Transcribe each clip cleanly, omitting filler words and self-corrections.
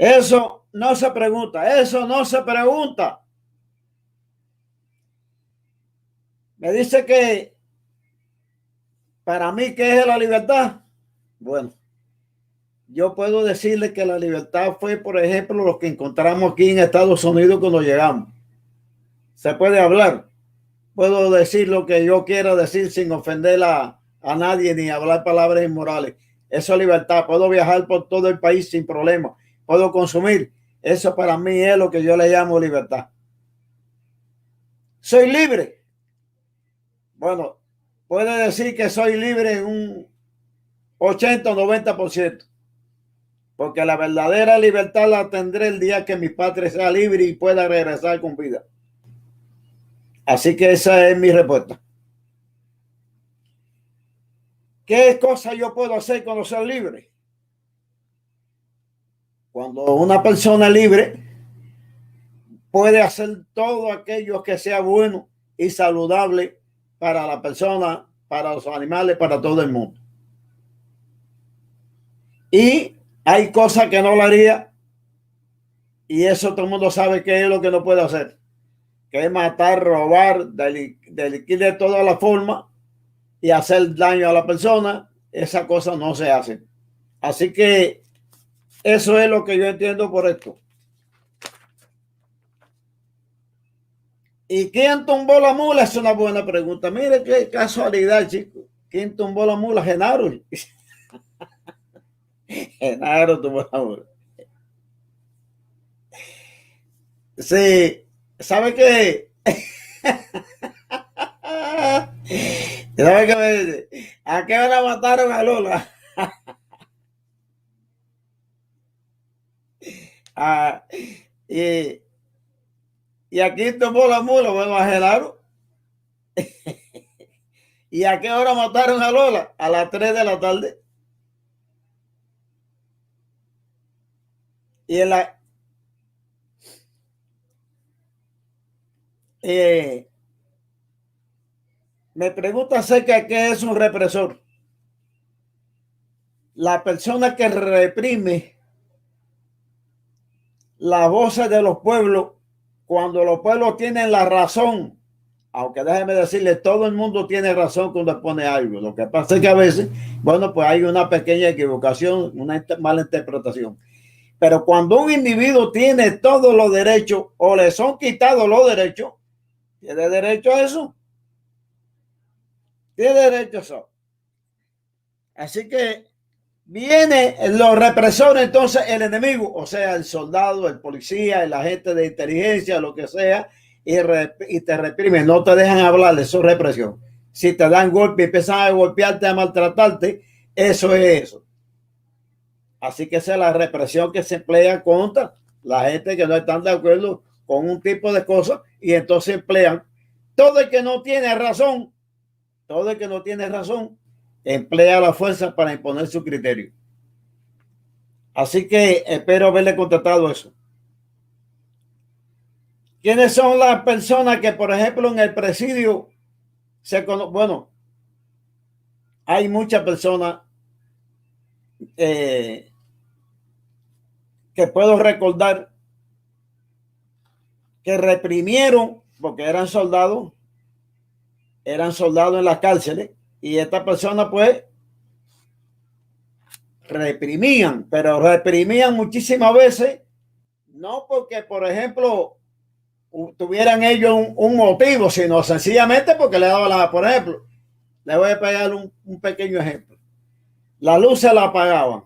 Eso no se pregunta, eso no se pregunta. Me dice que para mí, ¿qué es la libertad? Bueno, yo puedo decirle que la libertad fue, por ejemplo, lo que encontramos aquí en Estados Unidos cuando llegamos. Se puede hablar. Puedo decir lo que yo quiera decir sin ofender a nadie ni hablar palabras inmorales. Eso es libertad. Puedo viajar por todo el país sin problema. Puedo consumir. Eso para mí es lo que yo le llamo libertad. Soy libre. Bueno, puede decir que soy libre en un 80 o 90%. Porque la verdadera libertad la tendré el día que mi padre sea libre y pueda regresar con vida. Así que esa es mi respuesta. ¿Qué cosa yo puedo hacer cuando soy libre? Cuando una persona libre puede hacer todo aquello que sea bueno y saludable para la persona, para los animales, para todo el mundo. Y hay cosas que no lo haría, y eso todo el mundo sabe que es lo que no puede hacer, que es matar, robar, delinquir de todas las formas y hacer daño a la persona. Esas cosas no se hacen. Así que eso es lo que yo entiendo por esto. ¿Y quién tumbó la mula? Es una buena pregunta. Mire qué casualidad, chicos. ¿Quién tumbó la mula? Genaro. Genaro tumbó la mula. Sí, ¿sabe qué? ¿Sabe qué me dice? ¿A qué hora mataron a Lola? Ah, y aquí tumbó la mula, bueno, a Genaro. ¿Y a qué hora mataron a Lola? A las 3 de la tarde. Y en la... me pregunta acerca de qué es un represor. La persona que reprime las voces de los pueblos cuando los pueblos tienen la razón. Aunque déjeme decirle, todo el mundo tiene razón cuando pone algo. Lo que pasa es que a veces, bueno, pues hay una pequeña equivocación, una mala interpretación. Pero cuando un individuo tiene todos los derechos o le son quitados los derechos, ¿tiene derecho a eso? Tiene derecho a eso. Así que viene los represores, entonces el enemigo, o sea, el soldado, el policía, el agente de inteligencia, lo que sea, y te reprimen, no te dejan hablar, eso es represión. Si te dan golpe y empiezan a golpearte, a maltratarte, eso es eso. Así que esa es la represión que se emplea contra la gente que no están de acuerdo con un tipo de cosas, y entonces emplean todo el que no tiene razón, todo el que no tiene razón, emplea la fuerza para imponer su criterio. Así que espero haberle contestado eso. ¿Quiénes son las personas que, por ejemplo, en el presidio se conocen? Bueno, hay muchas personas que puedo recordar que reprimieron porque eran soldados en las cárceles, y estas personas pues reprimían, pero reprimían muchísimas veces, no porque, por ejemplo, tuvieran ellos un motivo, sino sencillamente porque le daban la, por ejemplo, le voy a pegar un pequeño ejemplo. La luz se la apagaban.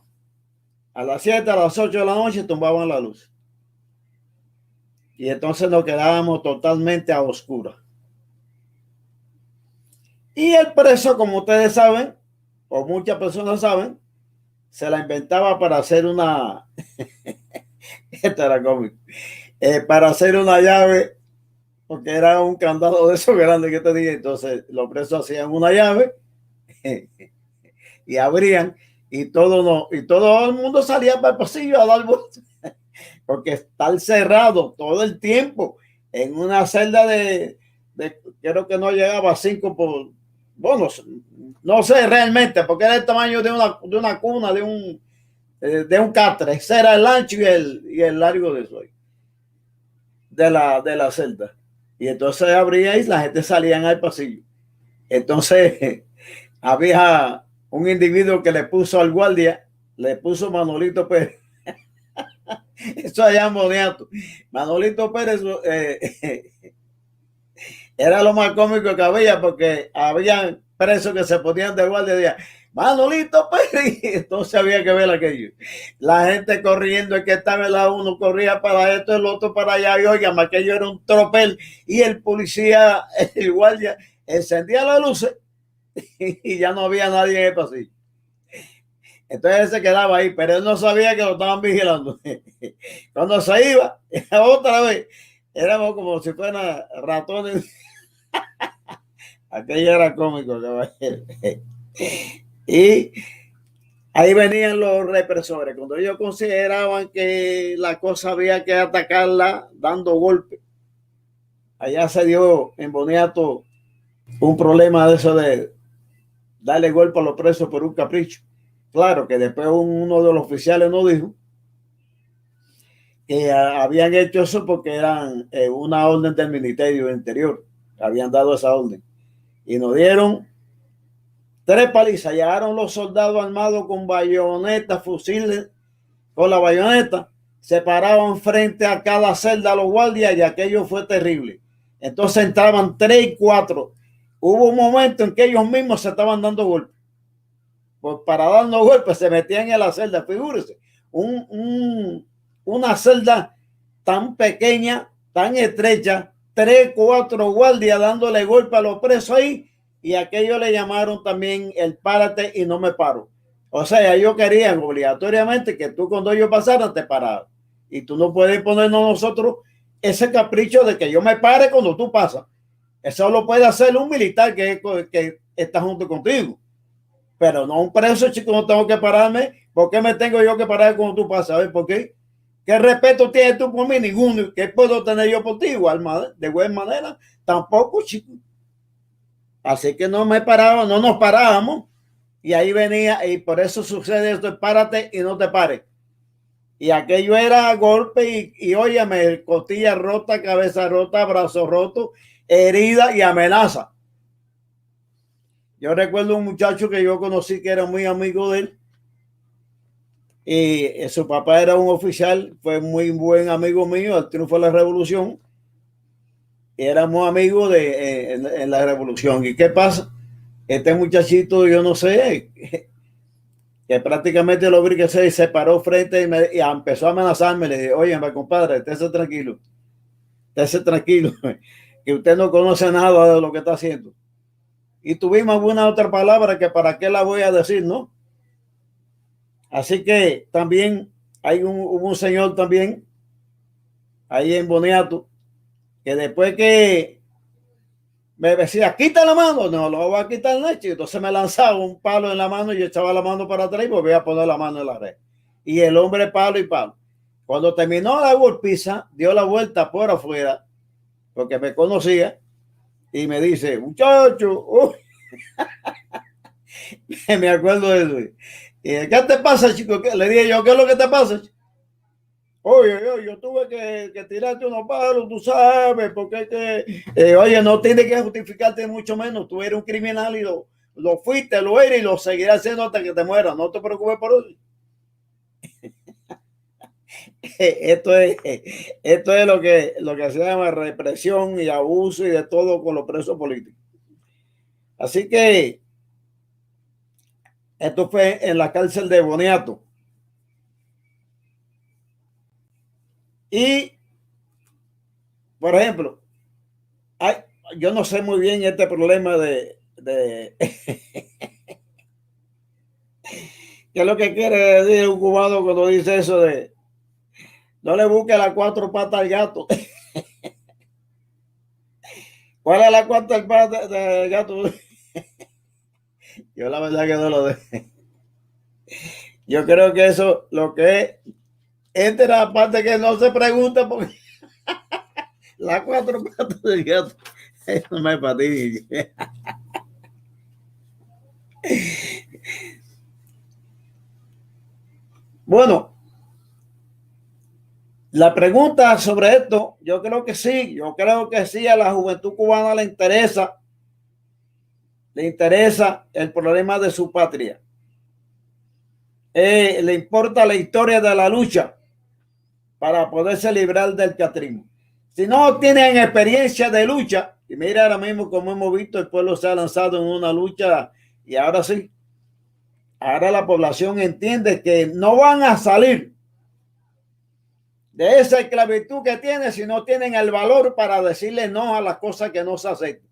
A las 7, a las 8 de la noche tumbaban la luz. Y entonces nos quedábamos totalmente a oscuras. Y el preso, como ustedes saben, o muchas personas saben, se la inventaba para hacer una... Esto era cómico. Para hacer una llave, porque era un candado de esos grandes que te dije. Entonces los presos hacían una llave y abrían, y todo el mundo salía para el pasillo a dar vueltas, porque estar cerrado todo el tiempo en una celda de creo que no llegaba a 5 por, bueno, no sé realmente, porque era el tamaño de una cuna, de de un catre. Ese era el ancho y el largo de eso, de la celda. Y entonces abría y la gente salía al pasillo. Entonces había un individuo que le puso al guardia, le puso Manolito Pérez. Eso allá en Boniato. Manolito Pérez era lo más cómico que había, porque había presos que se ponían de guardia y decían, Manolito Pérez. Entonces había que ver aquello. La gente corriendo, el que estaba en la uno corría para esto, el otro para allá. Y oigan, aquello era un tropel. Y el policía, el guardia, encendía las luces y ya no había nadie en el pasillo. Entonces él se quedaba ahí, pero él no sabía que lo estaban vigilando. Cuando se iba, otra vez, éramos como si fueran ratones. Aquello era cómico, caballero. Y ahí venían los represores, cuando ellos consideraban que la cosa había que atacarla dando golpes. Allá se dio en Boniato un problema de eso de darle golpe a los presos por un capricho. Claro que después uno de los oficiales nos dijo que habían hecho eso porque eran una orden del Ministerio del Interior. Habían dado esa orden. Y nos dieron 3 palizas. Llegaron los soldados armados con bayonetas, fusiles, con la bayoneta. Se paraban frente a cada celda los guardias y aquello fue terrible. Entonces entraban 3 y 4. Hubo un momento en que ellos mismos se estaban dando golpes. Pues para darnos golpes se metían en la celda. Figúrese, una celda tan pequeña, tan estrecha, 3, 4 guardias dándole golpe a los presos ahí, y aquello le llamaron también el párate y no me paro. O sea, ellos querían obligatoriamente que tú cuando ellos pasaran te pararas. Y tú no puedes ponernos nosotros ese capricho de que yo me pare cuando tú pasas. Eso lo puede hacer un militar que está junto contigo. Pero no un preso, chico, no tengo que pararme. ¿Por qué me tengo yo que parar cuando tú pasas? A ver, ¿por qué? ¿Qué respeto tienes tú por mí? Ninguno. ¿Qué puedo tener yo por ti? Igual, de buena manera, tampoco, chico. Así que no me paraba, no nos parábamos. Y ahí venía, y por eso sucede esto: párate y no te pares. Y aquello era golpe y óyeme, costilla rota, cabeza rota, brazo roto, herida y amenaza. Yo recuerdo un muchacho que yo conocí que era muy amigo de él. Y su papá era un oficial, fue muy buen amigo mío al triunfo de la revolución. Y éramos amigos en la revolución. ¿Y qué pasa? Este muchachito, yo no sé, que prácticamente lo vi que se paró frente y empezó a amenazarme. Le dije, oye, compadre, estése tranquilo, que usted no conoce nada de lo que está haciendo. Y tuvimos alguna otra palabra que para qué la voy a decir, ¿no? Así que también hay un señor también ahí en Boniato que después que me decía, quita la mano, no lo voy a quitar, Nacho. Entonces me lanzaba un palo en la mano y yo echaba la mano para atrás y volvía a poner la mano en la red. Y el hombre palo y palo. Cuando terminó la golpiza, dio la vuelta por afuera, porque me conocía, y me dice, muchacho, me acuerdo de eso. ¿Qué te pasa, chico? Le dije yo, ¿qué es lo que te pasa? Oye, yo tuve que tirarte unos palos, tú sabes, porque oye, no tienes que justificarte mucho menos. Tú eres un criminal y lo fuiste, lo eres y lo seguirás haciendo hasta que te mueras. No te preocupes por eso. Esto es lo que se llama represión y abuso y de todo con los presos políticos. Así que esto fue en la cárcel de Boniato. Y, por ejemplo, yo no sé muy bien este problema de ¿qué es lo que quiere decir un cubano cuando dice eso de no le busque las 4 patas al gato? ¿Cuál es la 4 patas del gato? Yo la verdad que no lo de. Yo creo que eso lo que es, esta es la parte que no se pregunta porque las 4 patas del gato, eso me fatiga. Bueno, la pregunta sobre esto, yo creo que sí, a la juventud cubana le interesa el problema de su patria. Le importa la historia de la lucha para poderse librar del catrismo. Si no tienen experiencia de lucha, y mira ahora mismo como hemos visto, el pueblo se ha lanzado en una lucha y ahora sí, ahora la población entiende que no van a salir de esa esclavitud que tienen si no tienen el valor para decirle no a las cosas que no se aceptan.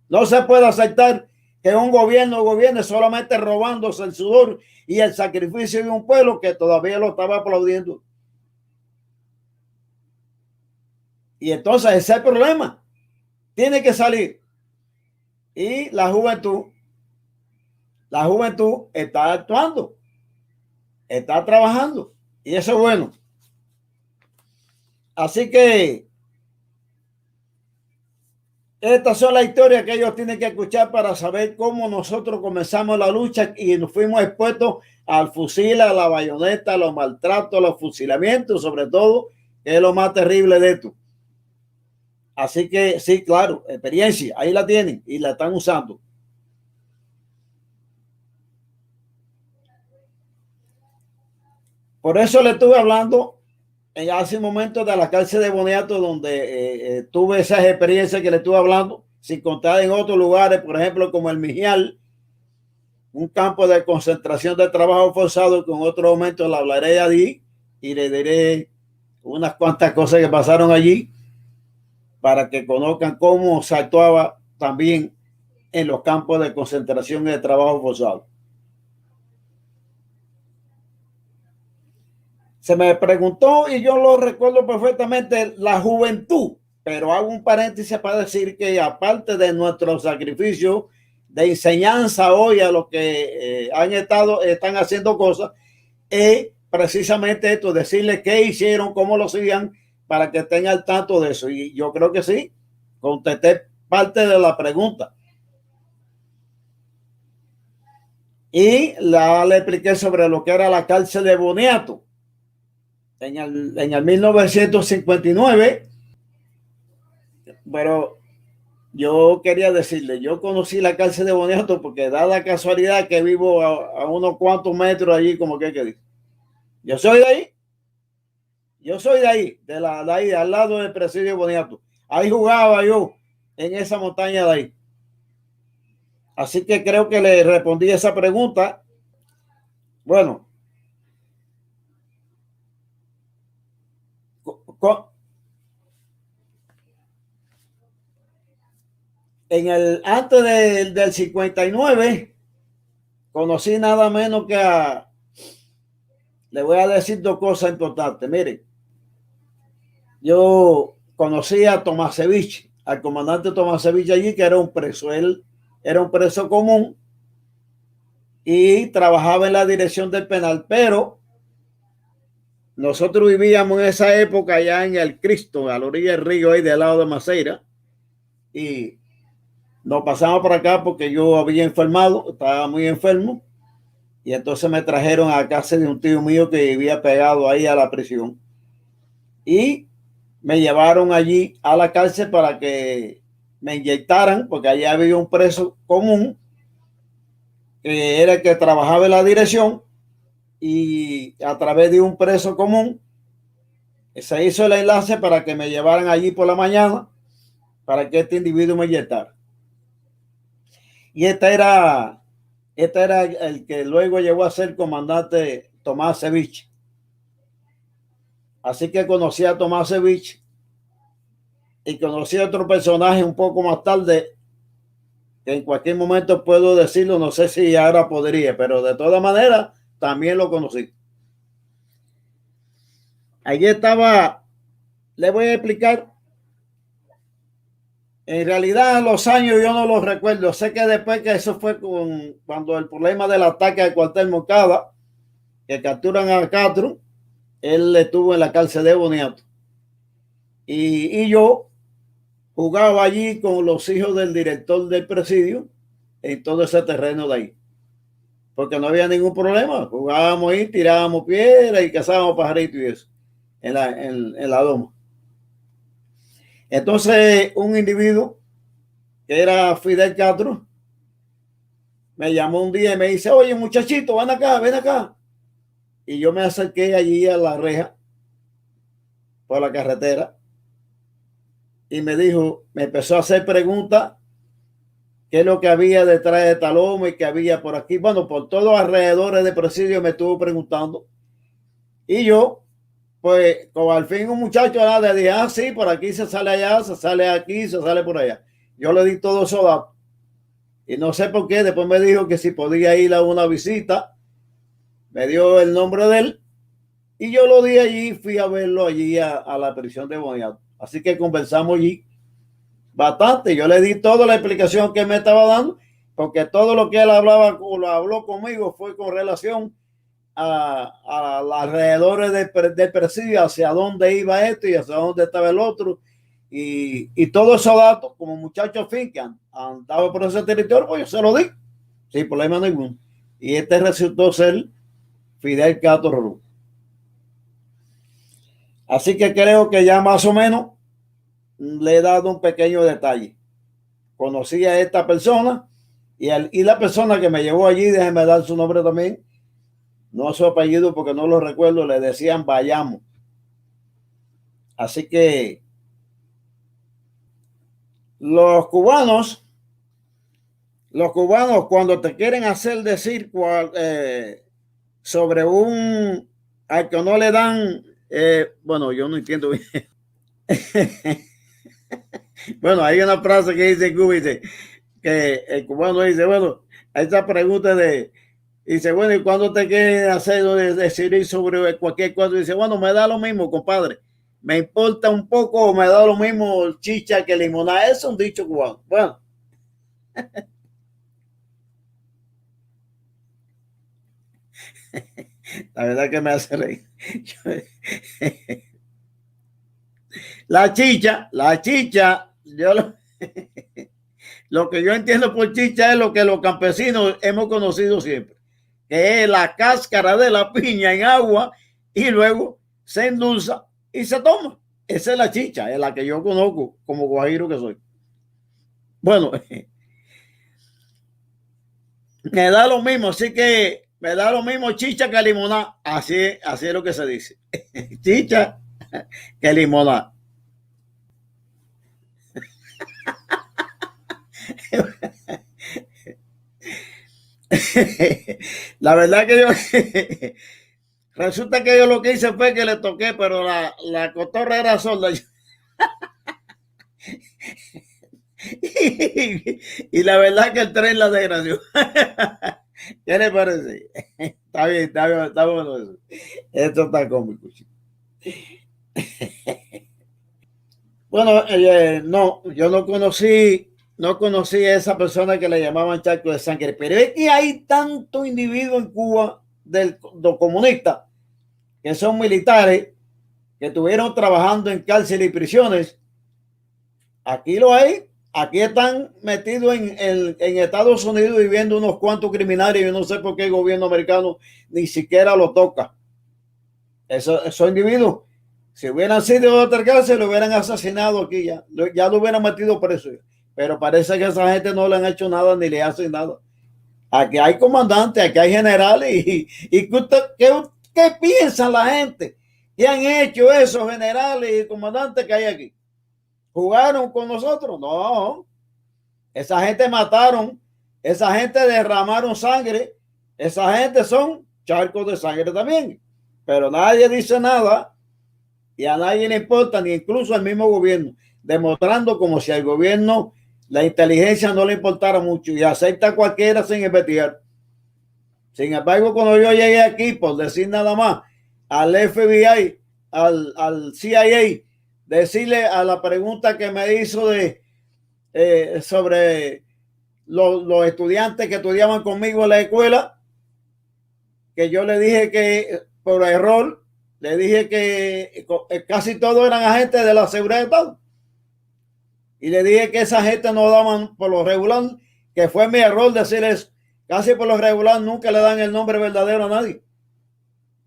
No se puede aceptar que un gobierno gobierne solamente robándose el sudor y el sacrificio de un pueblo que todavía lo estaba aplaudiendo. Y entonces ese es el problema. Tiene que salir. Y la juventud está actuando, está trabajando. Y eso es bueno. Así que estas son las historias que ellos tienen que escuchar para saber cómo nosotros comenzamos la lucha y nos fuimos expuestos al fusil, a la bayoneta, a los maltratos, a los fusilamientos, sobre todo, que es lo más terrible de esto. Así que sí, claro, experiencia, ahí la tienen y la están usando. Por eso le estuve hablando hace un momento de la cárcel de Boniato, donde tuve esas experiencias que le estuve hablando, sin contar en otros lugares, por ejemplo, como el Mijial, un campo de concentración de trabajo forzado, que en otro momento le hablaré allí y le diré unas cuantas cosas que pasaron allí para que conozcan cómo se actuaba también en los campos de concentración y de trabajo forzado. Se me preguntó y yo lo recuerdo perfectamente, la juventud, pero hago un paréntesis para decir que aparte de nuestro sacrificio de enseñanza hoy a los que están haciendo cosas, es precisamente esto, decirles qué hicieron, cómo lo hacían, para que estén al tanto de eso. Y yo creo que sí, contesté parte de la pregunta. Y le expliqué sobre lo que era la cárcel de Boniato. En el 1959, pero yo quería decirle, yo conocí la cárcel de Boniato porque da la casualidad que vivo a unos cuantos metros allí, como que dice. Yo soy de ahí, de ahí, al lado del presidio de Boniato. Ahí jugaba yo, en esa montaña de ahí. Así que creo que le respondí esa pregunta. Bueno, antes del 59, conocí nada menos que le voy a decir dos cosas importantes. Miren, yo conocí a Tomasevich, al comandante Tomasevich allí, que era un preso. Él era un preso común y trabajaba en la dirección del penal, pero nosotros vivíamos en esa época allá en el Cristo, a la orilla del río, ahí del lado de Maceira, y nos pasamos por acá porque yo había enfermado, estaba muy enfermo, y entonces me trajeron a casa de un tío mío que vivía pegado ahí a la prisión. Y me llevaron allí a la cárcel para que me inyectaran, porque allá había un preso común, que era el que trabajaba en la dirección, y a través de un preso común se hizo el enlace para que me llevaran allí por la mañana para que este individuo me inyectara. Y este era el que luego llegó a ser comandante Tomasevich. Así que conocí a Tomasevich y conocí a otro personaje un poco más tarde, que en cualquier momento puedo decirlo, no sé si ahora podría, pero de todas maneras también lo conocí. Allí estaba, le voy a explicar. En realidad los años yo no los recuerdo. Sé que después que eso fue cuando el problema del ataque al cuartel Moncada, que capturan a Castro, él estuvo en la cárcel de Boniato. Y yo jugaba allí con los hijos del director del presidio en todo ese terreno de ahí. porque no había ningún problema. Jugábamos ahí, tirábamos piedras y cazábamos pajaritos y eso, en la loma. Entonces, un individuo que era Fidel Castro me llamó un día y me dice, oye, muchachito, ven acá, ven acá. Y yo me acerqué allí a la reja por la carretera y me dijo, me empezó a hacer preguntas, qué es lo que había detrás de esta loma y qué había por aquí. Bueno, por todos los alrededores del presidio me estuvo preguntando. Y yo, pues, como al fin un muchacho le dije, ah, sí, por aquí se sale allá, se sale aquí, se sale por allá. Yo le di todo eso datos. Y no sé por qué, después me dijo que si podía ir a una visita, me dio el nombre de él y yo lo di allí, fui a verlo allí a la prisión de Boniato. Así que conversamos allí bastante. Yo le di toda la explicación que me estaba dando, porque todo lo que él hablaba, lo habló conmigo, fue con relación a los alrededores del presidio, hacia dónde iba esto y hacia dónde estaba el otro. Y todos esos datos, como muchachos fin que andaba por ese territorio, pues yo se lo di, sin problema ninguno. Y este resultó ser Fidel Castro Ruru. Así que creo que ya más o menos le he dado un pequeño detalle. Conocí a esta persona y la persona que me llevó allí, déjeme dar su nombre también, no su apellido porque no lo recuerdo, le decían Bayamo. Así que los cubanos cuando te quieren hacer decir sobre un al que no le dan, bueno, yo no entiendo bien. Bueno, hay una frase que dice en Cuba, dice que el cubano dice, bueno, a esta pregunta dice, bueno, ¿y cuándo te quieren hacer decir sobre cualquier cosa? Dice, bueno, me da lo mismo, compadre. Me importa un poco, me da lo mismo chicha que limonada. Es un dicho cubano. Bueno. La verdad que me hace reír. La chicha, lo que yo entiendo por chicha es lo que los campesinos hemos conocido siempre, que es la cáscara de la piña en agua y luego se endulza y se toma. Esa es la chicha, es la que yo conozco como guajiro que soy. Bueno, me da lo mismo, así que me da lo mismo chicha que limonada. Así es lo que se dice. Chicha que limonada. La verdad que yo resulta que yo lo que hice fue que le toqué, pero la cotorra era sorda. Y la verdad que el tren la desgració. ¿Qué le parece? Está bien, está bueno eso. Esto está cómico. Bueno, no, yo no conocí a esa persona que le llamaban charco de sangre, pero es que hay tanto individuo en Cuba del comunista que son militares que estuvieron trabajando en cárceles y prisiones. Aquí lo hay, aquí están metidos en Estados Unidos viviendo unos cuantos criminales y yo no sé por qué el gobierno americano ni siquiera lo toca. Esos individuos, si hubieran sido de otra cárcel, lo hubieran asesinado aquí ya lo hubieran metido preso. Pero parece que a esa gente no le han hecho nada ni le hacen nada. Aquí hay comandantes, aquí hay generales y ¿qué piensa la gente? ¿Qué han hecho esos generales y comandantes que hay aquí? ¿Jugaron con nosotros? No. Esa gente mataron, esa gente derramaron sangre, esa gente son charcos de sangre también. Pero nadie dice nada y a nadie le importa, ni incluso al mismo gobierno, demostrando como si al gobierno la inteligencia no le importara mucho y acepta a cualquiera sin investigar. Sin embargo, cuando yo llegué aquí, por decir nada más, al FBI, al CIA, decirle a la pregunta que me hizo sobre los estudiantes que estudiaban conmigo en la escuela, que yo le dije que por error, le dije que casi todos eran agentes de la seguridad de Estado. Y le dije que esa gente no daban por lo regular, que fue mi error decir eso, Casi por lo regular nunca le dan el nombre verdadero a nadie.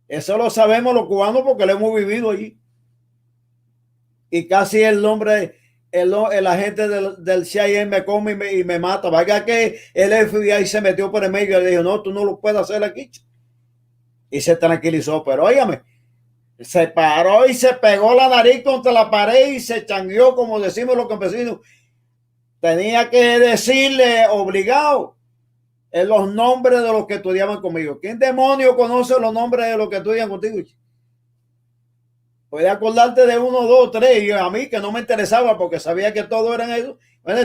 Eso lo sabemos los cubanos porque lo hemos vivido allí. Y casi el nombre, el agente del CIA me come y me mata. Vaya que el FBI se metió por el medio y le dijo, no, tú no lo puedes hacer aquí. Y se tranquilizó. Pero óigame, se paró y se pegó la nariz contra la pared y se changueó, como decimos los campesinos. Tenía que decirle obligado en los nombres de los que estudiaban conmigo. ¿Quién demonio conoce los nombres de los que estudian contigo? Puede acordarte de uno, dos, tres, y a mí que no me interesaba porque sabía que todos eran ellos. Bueno,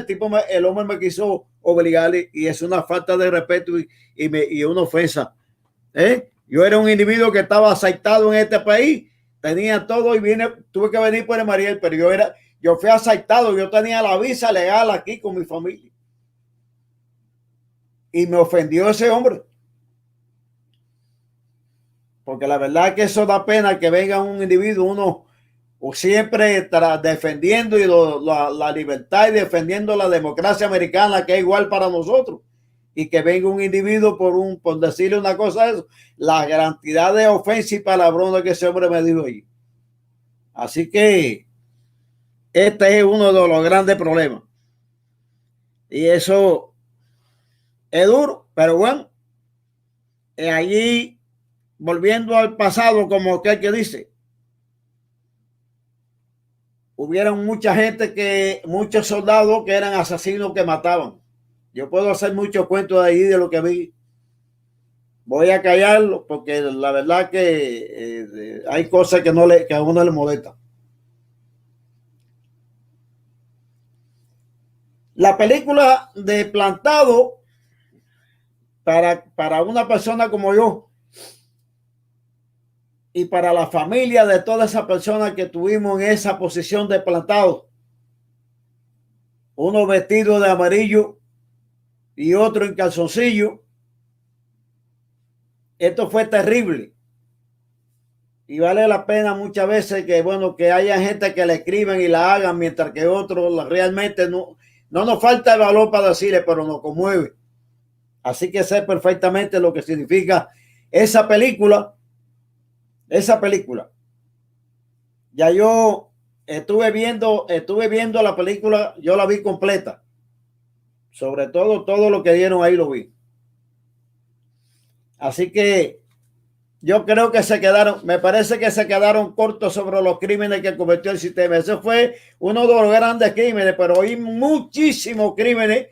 el hombre me quiso obligar y es una falta de respeto y una ofensa. Yo era un individuo que estaba aceptado en este país, tenía todo y tuve que venir por el Mariel, pero yo fui aceptado, yo tenía la visa legal aquí con mi familia. Y me ofendió ese hombre. Porque la verdad es que eso da pena que venga un individuo, uno siempre defendiendo la libertad y defendiendo la democracia americana, que es igual para nosotros. Y que venga un individuo por decirle una cosa de eso, la cantidad de ofensas y palabrones que ese hombre me dijo ahí. Así que este es uno de los grandes problemas. Y eso es duro, pero bueno, allí volviendo al pasado, como que dice, hubieron mucha gente muchos soldados que eran asesinos que mataban. Yo puedo hacer muchos cuentos de ahí de lo que vi. Voy a callarlo porque la verdad que hay cosas que a uno le molesta. La película de Plantado, para una persona como yo y para la familia de todas esas personas que tuvimos en esa posición de plantado, uno vestido de amarillo y otro en calzoncillo, esto fue terrible. Y vale la pena muchas veces que haya gente que le escriban y la hagan, mientras que otros realmente no nos falta el valor para decirle, pero nos conmueve. Así que sé perfectamente lo que significa esa película. Esa película. Ya yo estuve viendo la película, yo la vi completa. Sobre todo lo que dieron ahí lo vi. Así que yo creo que me parece que se quedaron cortos sobre los crímenes que cometió el sistema. Ese fue uno de los grandes crímenes, pero hay muchísimos crímenes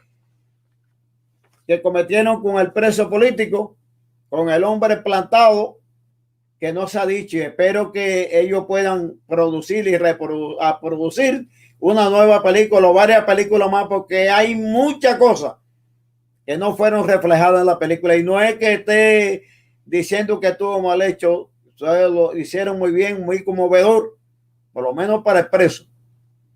que cometieron con el preso político, con el hombre plantado, que no se ha dicho, y espero que ellos puedan producir y producir una nueva película o varias películas más, porque hay muchas cosas que no fueron reflejadas en la película. Y no es que esté diciendo que estuvo mal hecho, lo hicieron muy bien, muy conmovedor, por lo menos para el preso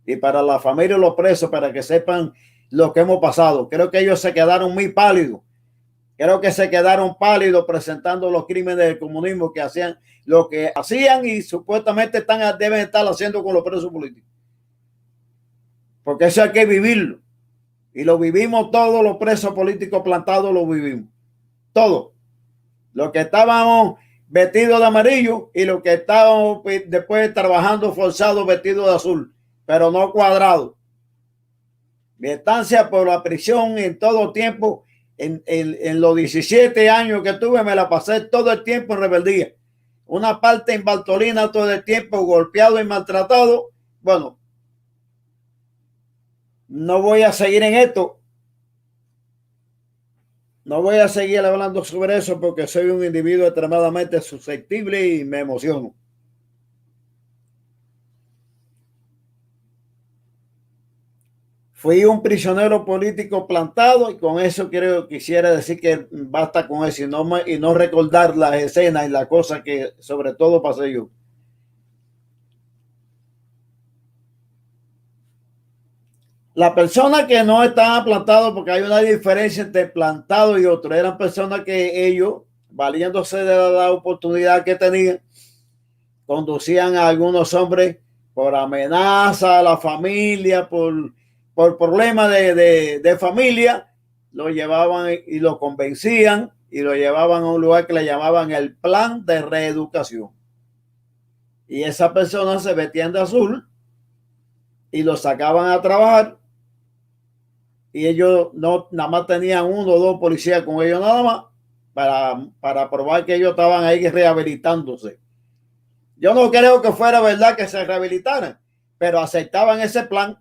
y para la familia de los presos, para que sepan lo que hemos pasado. Creo que ellos se quedaron muy pálidos. Creo que se quedaron pálidos presentando los crímenes del comunismo que hacían, lo que hacían y supuestamente deben estar haciendo con los presos políticos. Porque eso hay que vivirlo. Y lo vivimos todos los presos políticos plantados, lo vivimos. Todos. Los que estábamos vestidos de amarillo y los que estábamos después trabajando forzados vestidos de azul, pero no cuadrados. Mi estancia por la prisión en todo tiempo, en los 17 años que tuve, me la pasé todo el tiempo en rebeldía. Una parte en Bartolina todo el tiempo, golpeado y maltratado. Bueno, no voy a seguir en esto. No voy a seguir hablando sobre eso porque soy un individuo extremadamente susceptible y me emociono. Fui un prisionero político plantado y con eso quisiera decir que basta con eso y no recordar las escenas y las cosas que sobre todo pasé yo. La persona que no estaban plantados, porque hay una diferencia entre plantado y otro, eran personas que ellos, valiéndose de la oportunidad que tenían, conducían a algunos hombres por amenaza a la familia, por problemas de familia, lo llevaban y lo convencían y lo llevaban a un lugar que le llamaban el plan de reeducación. Y esa persona se vestían de azul y lo sacaban a trabajar, y ellos no nada más tenían uno o dos policías con ellos nada más para probar que ellos estaban ahí rehabilitándose. Yo no creo que fuera verdad que se rehabilitaran, pero aceptaban ese plan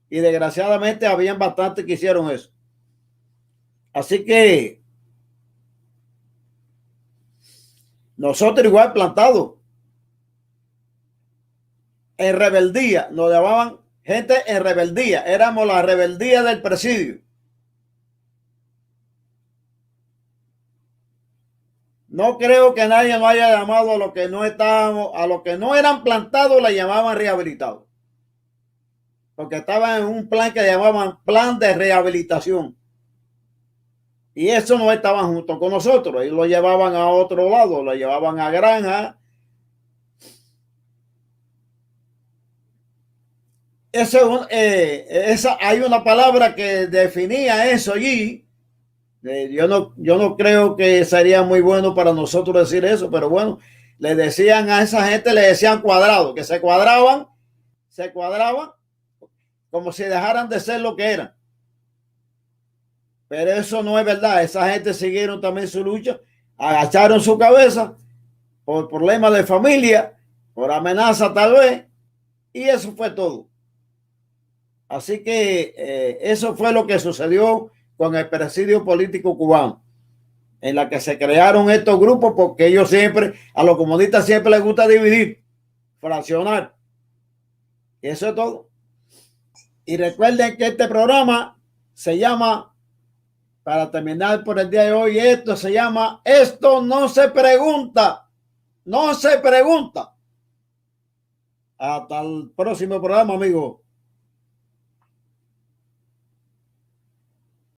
y desgraciadamente habían bastantes que hicieron eso. Así que nosotros igual plantados en rebeldía, nos llamaban gente en rebeldía, éramos la rebeldía del presidio. No creo que nadie nos haya llamado a los que no estábamos, a los que no eran plantados, le llamaban rehabilitados. Porque estaban en un plan que llamaban plan de rehabilitación. Y eso no estaban junto con nosotros, ellos lo llevaban a otro lado, lo llevaban a granja. Hay una palabra que definía eso allí. Yo no creo que sería muy bueno para nosotros decir eso, pero bueno, le decían a esa gente, le decían cuadrado, que se cuadraban como si dejaran de ser lo que eran. Pero eso no es verdad. Esa gente siguieron también su lucha, agacharon su cabeza por problemas de familia, por amenaza tal vez, y eso fue todo. Así que eso fue lo que sucedió con el presidio político cubano, en la que se crearon estos grupos, porque ellos siempre, a los comunistas siempre les gusta dividir, fraccionar. Y eso es todo. Y recuerden que este programa se llama, para terminar por el día de hoy, esto se llama Esto no se pregunta. No se pregunta. Hasta el próximo programa, amigos.